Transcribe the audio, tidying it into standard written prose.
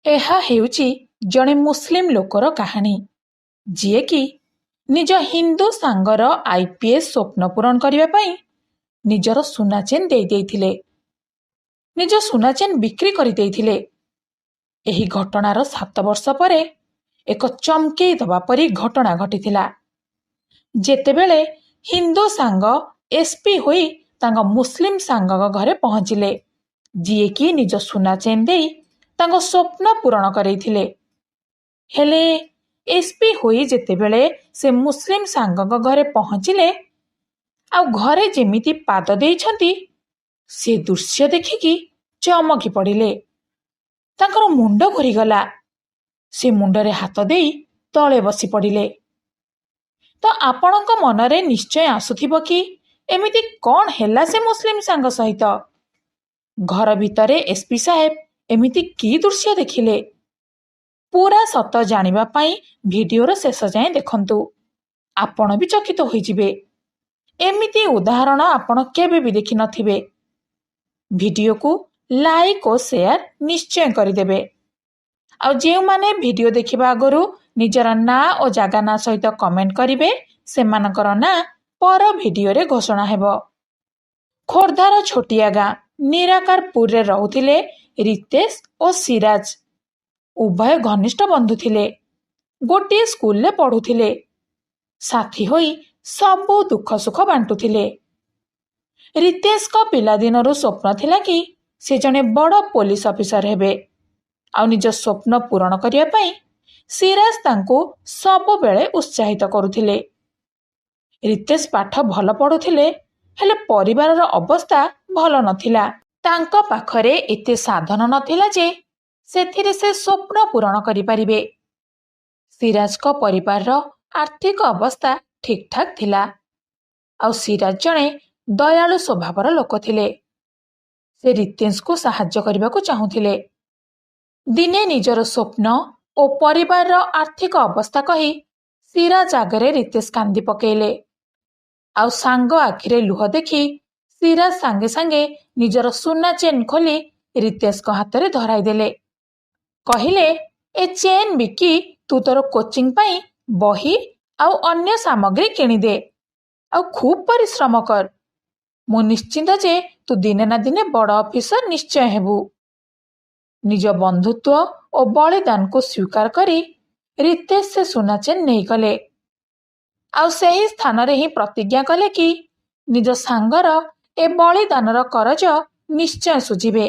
ଏହା ହେଉଛି ଜଣେ ମୁସଲିମ ଲୋକର କାହାଣୀ, ଯିଏକି ନିଜ ହିନ୍ଦୁ ସାଙ୍ଗର IPS ସ୍ୱପ୍ନ ପୂରଣ କରିବା ପାଇଁ ନିଜର ସୁନା ଚେନ୍ ଦେଇଥିଲେ। ନିଜ ସୁନା ଚେନ୍ ବିକ୍ରି କରିଦେଇଥିଲେ। ଏହି ଘଟଣାର 7 ବର୍ଷ ପରେ ଏକ ଚମକେଇ ଦେବା ପରି ଘଟଣା ଘଟିଥିଲା, ଯେତେବେଳେ ହିନ୍ଦୁ ସାଙ୍ଗ SP ହୋଇ ତାଙ୍କ ମୁସଲିମ ସାଙ୍ଗଙ୍କ ଘରେ ପହଞ୍ଚିଲେ, ଯିଏକି ନିଜ ସୁନା ଚେନ୍ ଦେଇ ତାଙ୍କ ସ୍ୱପ୍ନ ପୂରଣ କରେଇଥିଲେ। ହେଲେ SP ହୋଇ ଯେତେବେଳେ ସେ ମୁସଲିମ ସାଙ୍ଗଙ୍କ ଘରେ ପହଞ୍ଚିଲେ ଆଉ ଘରେ ଯେମିତି ପାଦ ଦେଇଛନ୍ତି, ସେ ଦୃଶ୍ୟ ଦେଖିକି ଚମକି ପଡ଼ିଲେ। ତାଙ୍କର ମୁଣ୍ଡ ଘୂରିଗଲା। ସେ ମୁଣ୍ଡରେ ହାତ ଦେଇ ତଳେ ବସି ପଡ଼ିଲେ। ତ ଆପଣଙ୍କ ମନରେ ନିଶ୍ଚୟ ଆସୁଥିବ କି ଏମିତି କ'ଣ ହେଲା ସେ ମୁସଲିମ ସାଙ୍ଗ ସହିତ? ଘର ଭିତରେ SP ସାହେବ ଏମିତି କି ଦୃଶ୍ୟ ଦେଖିଲେ? ପୁରା ସତ ଜାଣିବା ପାଇଁ ଭିଡିଓର ଶେଷ ଯାଏଁ ଦେଖନ୍ତୁ। ଆପଣ ବି ଚକିତ ହୋଇଯିବେ। ଏମିତି ଉଦାହରଣ ଆପଣ କେବେ ବି ଦେଖିନଥିବେ। ଭିଡିଓକୁ ଲାଇକ୍ ଓ ସେୟାର ନିଶ୍ଚୟ କରିଦେବେ। ଆଉ ଯେଉଁମାନେ ଭିଡିଓ ଦେଖିବା ଆଗରୁ ନିଜର ନାଁ ଓ ଜାଗା ନାଁ ସହିତ କମେଣ୍ଟ କରିବେ, ସେମାନଙ୍କର ନାଁ ପର ଭିଡିଓରେ ଘୋଷଣା ହେବ। ଖୋର୍ଦ୍ଧାର ଛୋଟିଆ ଗାଁ ନିରାକାରପୁରରେ ରହୁଥିଲେ ରିତେଶ ଓ ସିରାଜ। ଉଭୟ ଘନିଷ୍ଠ ବନ୍ଧୁ ଥିଲେ। ଗୋଟିଏ ସ୍କୁଲରେ ପଢୁଥିଲେ। ସାଥୀ ହୋଇ ସବୁ ଦୁଃଖ ସୁଖ ବାଣ୍ଟୁଥିଲେ। ରିତେଶଙ୍କ ପିଲାଦିନରୁ ସ୍ୱପ୍ନ ଥିଲା କି ସେ ଜଣେ ବଡ଼ ପୋଲିସ ଅଫିସର ହେବେ। ଆଉ ନିଜ ସ୍ୱପ୍ନ ପୂରଣ କରିବା ପାଇଁ ସିରାଜ ତାଙ୍କୁ ସବୁବେଳେ ଉତ୍ସାହିତ କରୁଥିଲେ। ରିତେଶ ପାଠ ଭଲ ପଢୁଥିଲେ, ହେଲେ ପରିବାରର ଅବସ୍ଥା ଭଲ ନଥିଲା। ତାଙ୍କ ପାଖରେ ଏତେ ସାଧନ ନଥିଲା ଯେ ସେଥିରେ ସେ ସ୍ୱପ୍ନ ପୂରଣ କରିପାରିବେ। ସିରାଜଙ୍କ ପରିବାରର ଆର୍ଥିକ ଅବସ୍ଥା ଠିକଠାକ ଥିଲା। ଆଉ ସିରାଜ ଜଣେ ଦୟାଳୁ ସ୍ୱଭାବର ଲୋକ ଥିଲେ। ସେ ରିତେଶଙ୍କୁ ସାହାଯ୍ୟ କରିବାକୁ ଚାହୁଁଥିଲେ। ଦିନେ ନିଜର ସ୍ୱପ୍ନ ଓ ପରିବାରର ଆର୍ଥିକ ଅବସ୍ଥା କହି ସିରାଜ ଆଗରେ ରିତେଶ କାନ୍ଦି ପକେଇଲେ। ଆଉ ସାଙ୍ଗ ଆଖିରେ ଲୁହ ଦେଖି ସିରାଜ ସାଙ୍ଗେ ସାଙ୍ଗେ ନିଜର ସୁନା ଚେନ୍ ଖୋଲି ରିତେଶଙ୍କ ହାତରେ ଧରାଇ ଦେଲେ। କହିଲେ, ଏ ଚେନ୍ ବିକି ତୁ ତୋର କୋଚିଂ ପାଇଁ ବହି ଆଉ ଅନ୍ୟ ସାମଗ୍ରୀ କିଣିଦେ, ଆଉ ଖୁବ୍ ପରିଶ୍ରମ କର। ମୁଁ ନିଶ୍ଚିତ ଯେ ତୁ ଦିନେ ନା ଦିନେ ବଡ଼ ଅଫିସର ନିଶ୍ଚୟ ହେବୁ। ନିଜ ବନ୍ଧୁତ୍ୱ ଓ ବଳିଦାନକୁ ସ୍ୱୀକାର କରି ରିତେଶ ସେ ସୁନା ଚେନ୍ ନେଇଗଲେ। ଆଉ ସେହି ସ୍ଥାନରେ ହିଁ ପ୍ରତିଜ୍ଞା କଲେ କି ନିଜ ସାଙ୍ଗର ଏ ବଳିଦାନର କରଜ ନିଶ୍ଚୟ ସୁଝିବେ।